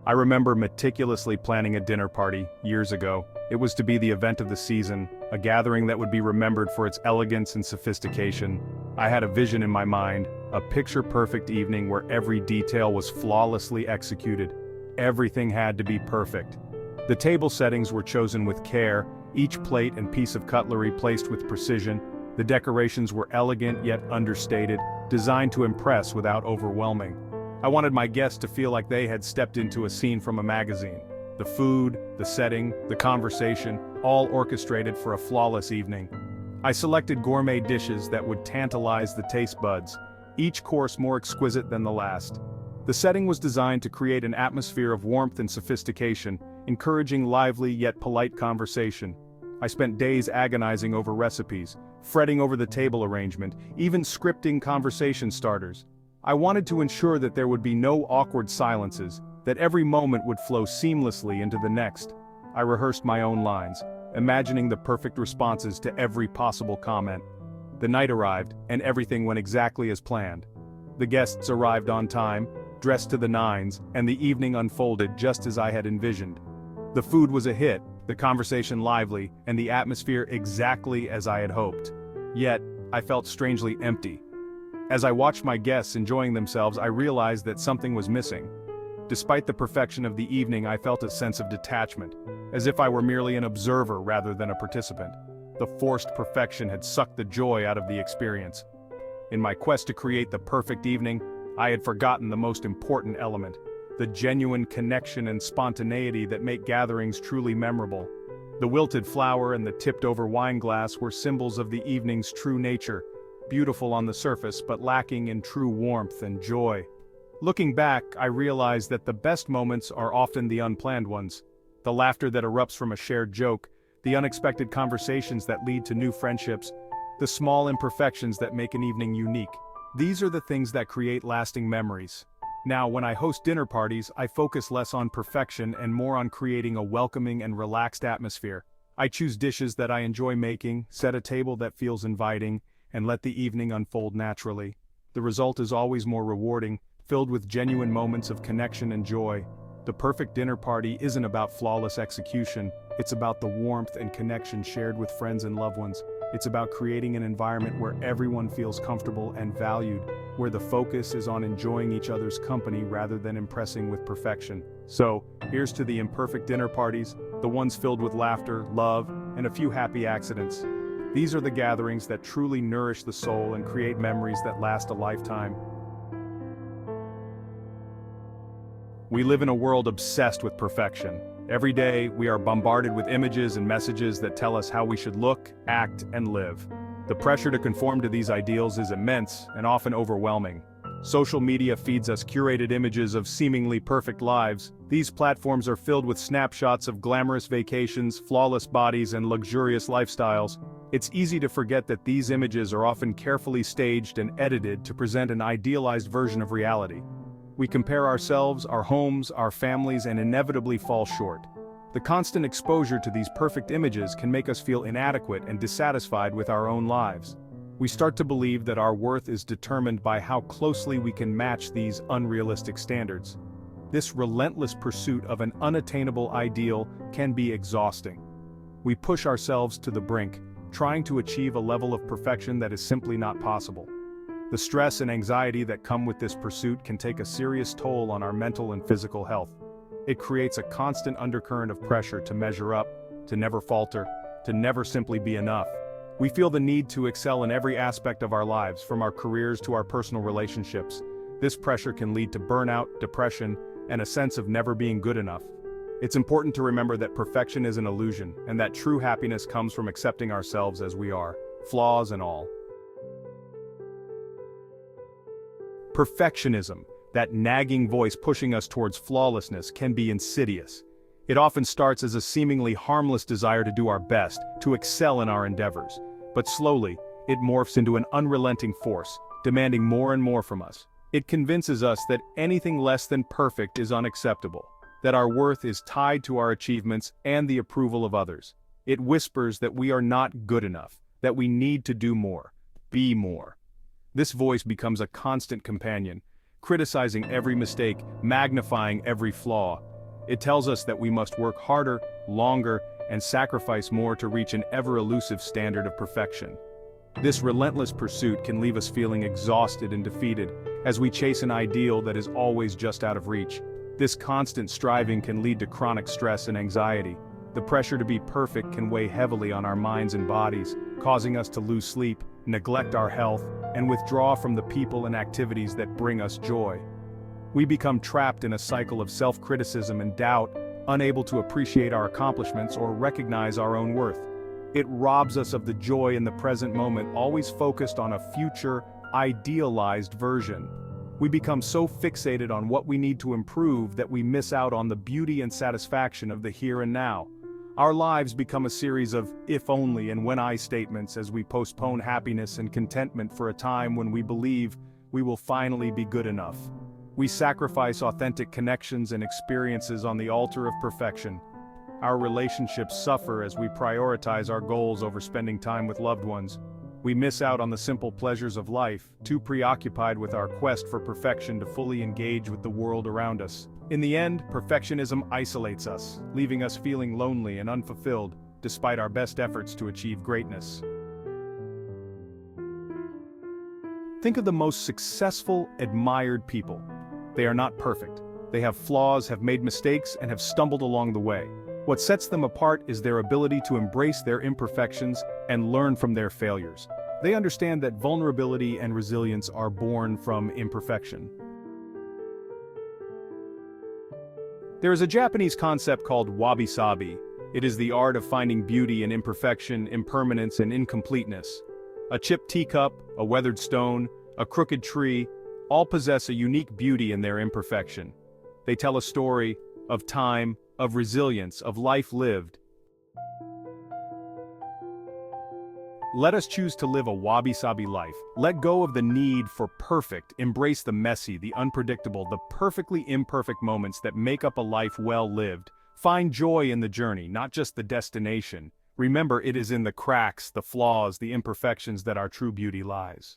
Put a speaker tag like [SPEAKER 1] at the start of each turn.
[SPEAKER 1] I remember meticulously planning a dinner party years ago. It was to be the event of the season, a gathering that would be remembered for its elegance and sophistication. I had a vision in my mind, a picture-perfect evening where every detail was flawlessly executed. Everything had to be perfect. The table settings were chosen with care, each plate and piece of cutlery placed with precision. The decorations were elegant yet understated, designed to impress without overwhelming. I wanted my guests to feel like they had stepped into a scene from a magazine. The food, the setting, the conversation, all orchestrated for a flawless evening. I selected gourmet dishes that would tantalize the taste buds, each course more exquisite than the last. The setting was designed to create an atmosphere of warmth and sophistication, encouraging lively yet polite conversation. I spent days agonizing over recipes, fretting over the table arrangement, even scripting conversation starters. I wanted to ensure that there would be no awkward silences, that every moment would flow seamlessly into the next. I rehearsed my own lines, imagining the perfect responses to every possible comment. The night arrived, and everything went exactly as planned. The guests arrived on time, dressed to the nines, and the evening unfolded just as I had envisioned. The food was a hit, the conversation lively, and the atmosphere exactly as I had hoped. Yet, I felt strangely empty. As I watched my guests enjoying themselves, I realized that something was missing. Despite the perfection of the evening, I felt a sense of detachment, as if I were merely an observer rather than a participant. The forced perfection had sucked the joy out of the experience. In my quest to create the perfect evening, I had forgotten the most important element, the genuine connection and spontaneity that make gatherings truly memorable. The wilted flower and the tipped-over wine glass were symbols of the evening's true nature, beautiful on the surface but lacking in true warmth and joy. Looking back, I realized that the best moments are often the unplanned ones. The laughter that erupts from a shared joke, the unexpected conversations that lead to new friendships, the small imperfections that make an evening unique. These are the things that create lasting memories. Now, when I host dinner parties, I focus less on perfection and more on creating a welcoming and relaxed atmosphere. I choose dishes that I enjoy making, set a table that feels inviting, and let the evening unfold naturally. The result is always more rewarding, filled with genuine moments of connection and joy. The perfect dinner party isn't about flawless execution, it's about the warmth and connection shared with friends and loved ones. It's about creating an environment where everyone feels comfortable and valued, where the focus is on enjoying each other's company rather than impressing with perfection. So, here's to the imperfect dinner parties, the ones filled with laughter, love, and a few happy accidents. These are the gatherings that truly nourish the soul and create memories that last a lifetime. We live in a world obsessed with perfection. Every day, we are bombarded with images and messages that tell us how we should look, act, and live. The pressure to conform to these ideals is immense and often overwhelming. Social media feeds us curated images of seemingly perfect lives. These platforms are filled with snapshots of glamorous vacations, flawless bodies, and luxurious lifestyles. It's easy to forget that these images are often carefully staged and edited to present an idealized version of reality. We compare ourselves, our homes, our families, and inevitably fall short. The constant exposure to these perfect images can make us feel inadequate and dissatisfied with our own lives. We start to believe that our worth is determined by how closely we can match these unrealistic standards. This relentless pursuit of an unattainable ideal can be exhausting. We push ourselves to the brink, trying to achieve a level of perfection that is simply not possible. The stress and anxiety that come with this pursuit can take a serious toll on our mental and physical health. It creates a constant undercurrent of pressure to measure up, to never falter, to never simply be enough. We feel the need to excel in every aspect of our lives, from our careers to our personal relationships. This pressure can lead to burnout, depression, and a sense of never being good enough. It's important to remember that perfection is an illusion, and that true happiness comes from accepting ourselves as we are, flaws and all. Perfectionism, that nagging voice pushing us towards flawlessness, can be insidious. It often starts as a seemingly harmless desire to do our best, to excel in our endeavors. But slowly, it morphs into an unrelenting force, demanding more and more from us. It convinces us that anything less than perfect is unacceptable, that our worth is tied to our achievements and the approval of others. It whispers that we are not good enough, that we need to do more, be more. This voice becomes a constant companion, criticizing every mistake, magnifying every flaw. It tells us that we must work harder, longer, and sacrifice more to reach an ever-elusive standard of perfection. This relentless pursuit can leave us feeling exhausted and defeated, as we chase an ideal that is always just out of reach. This constant striving can lead to chronic stress and anxiety. The pressure to be perfect can weigh heavily on our minds and bodies, causing us to lose sleep, neglect our health, and withdraw from the people and activities that bring us joy. We become trapped in a cycle of self-criticism and doubt, unable to appreciate our accomplishments or recognize our own worth. It robs us of the joy in the present moment, always focused on a future, idealized version. We become so fixated on what we need to improve that we miss out on the beauty and satisfaction of the here and now. Our lives become a series of if only and when I statements as we postpone happiness and contentment for a time when we believe we will finally be good enough. We sacrifice authentic connections and experiences on the altar of perfection. Our relationships suffer as we prioritize our goals over spending time with loved ones. We miss out on the simple pleasures of life, too preoccupied with our quest for perfection to fully engage with the world around us. In the end, perfectionism isolates us, leaving us feeling lonely and unfulfilled, despite our best efforts to achieve greatness. Think of the most successful, admired people. They are not perfect. They have flaws, have made mistakes, and have stumbled along the way. What sets them apart is their ability to embrace their imperfections and learn from their failures. They understand that vulnerability and resilience are born from imperfection. There is a Japanese concept called wabi-sabi. It is the art of finding beauty in imperfection, impermanence, and incompleteness. A chipped teacup, a weathered stone, a crooked tree, all possess a unique beauty in their imperfection. They tell a story of time, of resilience, of life lived. Let us choose to live a wabi-sabi life. Let go of the need for perfect, embrace the messy, the unpredictable, the perfectly imperfect moments that make up a life well lived. Find joy in the journey, not just the destination. Remember, it is in the cracks, the flaws, the imperfections that our true beauty lies.